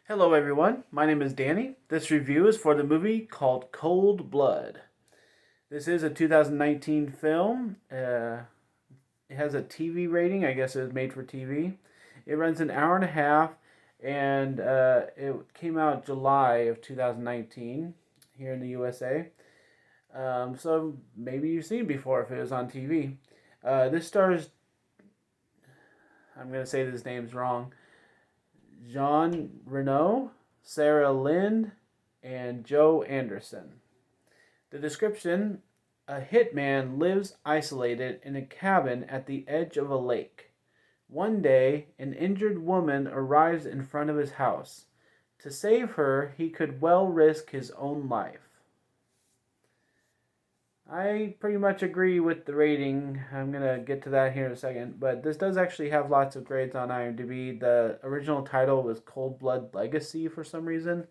Hello, everyone. My name is Danny. This review is for the movie called Cold Blood. This is a 2019 film. It has a TV rating. I guess it was made for TV. It runs an hour and a half, and it came out July of 2019 here in the USA. So maybe you've seen it before if it was on TV. This stars, I'm going to say this name's wrong, Jean Reno, Sarah Lind, and Joe Anderson. The description: a hitman lives isolated in a cabin at the edge of a lake. One day, an injured woman arrives in front of his house. To save her, he could well risk his own life. I pretty much agree with the rating. I'm going to get to that here in a second. But this does actually have lots of grades on IMDb. The original title was Cold Blood Legacy for some reason.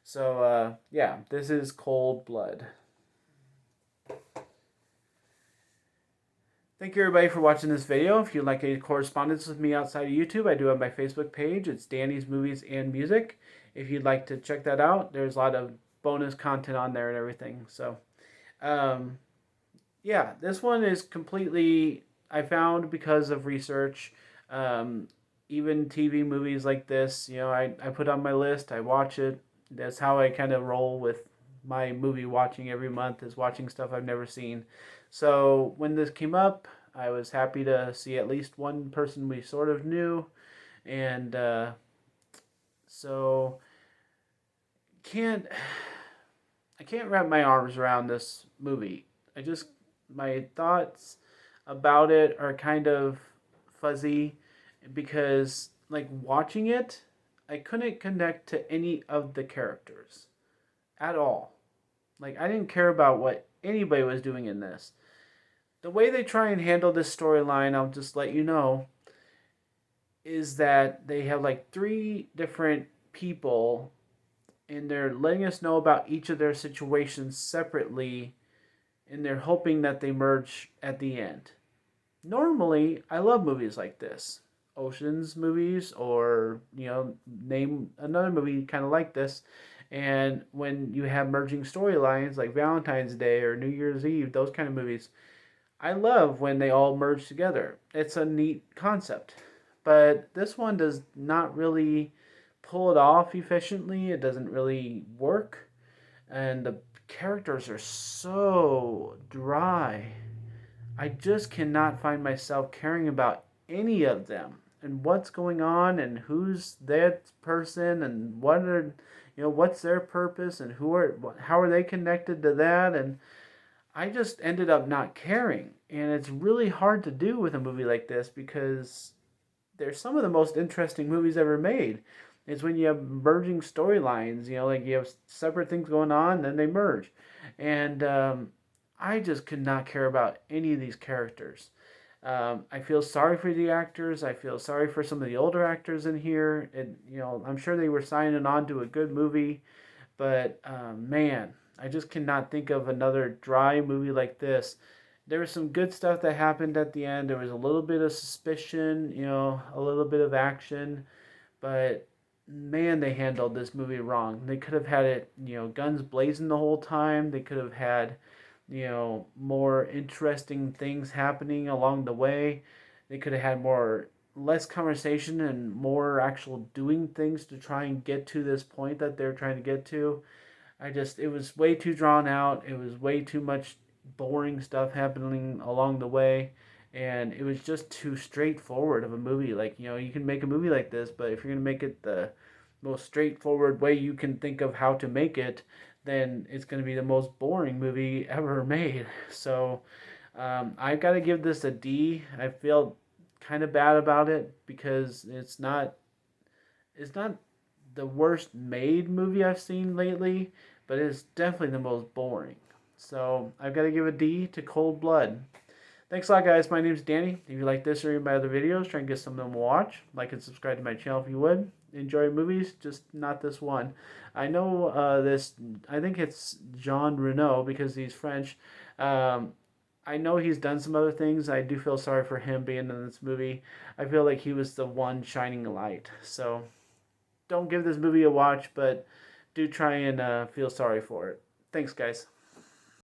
So, yeah, this is Cold Blood. Thank you everybody for watching this video. If you'd like any correspondence with me outside of YouTube, I do have my Facebook page. It's Danny's Movies and Music. If you'd like to check that out, there's a lot of bonus content on there and everything. So, um, yeah, this one is completely, I found because of research. Um, Even TV movies like this, I put on my list, I watch it. That's how I kind of roll with my movie watching every month, is watching stuff I've never seen. So when this came up, I was happy to see at least one person we sort of knew. And so can't I can't wrap my arms around this movie. My thoughts about it are kind of fuzzy because, like, watching it, I couldn't connect to any of the characters at all. Like, I didn't care about what anybody was doing in this. The way they try and handle this storyline, I'll just let you know, is that they have like three different people and they're letting us know about each of their situations separately, and they're hoping that they merge at the end. Normally, I love movies like this. Oceans movies, or, name another movie kind of like this. And when you have merging storylines like Valentine's Day or New Year's Eve, those kind of movies, I love when they all merge together. It's a neat concept. But this one does not really pull it off efficiently. It doesn't really work. And the characters are so dry. I just cannot find myself caring about any of them and what's going on and who's that person and what's their purpose and how are they connected to that. And I just ended up not caring. And it's really hard to do with a movie like this because they're some of the most interesting movies ever made. It's when you have merging storylines, like you have separate things going on, then they merge. And I just could not care about any of these characters. I feel sorry for the actors. I feel sorry for some of the older actors in here. And, I'm sure they were signing on to a good movie, but man, I just cannot think of another dry movie like this. There was some good stuff that happened at the end. There was a little bit of suspicion, a little bit of action, but man, they handled this movie wrong. They could have had it, guns blazing the whole time. They could have had, more interesting things happening along the way. They could have had less conversation and more actual doing things to try and get to this point that they're trying to get to. It was way too drawn out. It was way too much boring stuff happening along the way. And it was just too straightforward of a movie. Like, you can make a movie like this, but if you're going to make it the most straightforward way you can think of how to make it, then it's going to be the most boring movie ever made. So, I've got to give this a D. I feel kind of bad about it because it's not the worst made movie I've seen lately, but it's definitely the most boring. So I've got to give a D to Cold Blood. Thanks a lot, guys. My name's Danny. If you like this or any of my other videos, try and get some of them to watch. Like and subscribe to my channel if you would. Enjoy movies, just not this one. I know I think it's Jean Reno because he's French. Um, I know he's done some other things. I do feel sorry for him being in this movie. I feel like he was the one shining light. So don't give this movie a watch, but do try and feel sorry for it. Thanks, guys.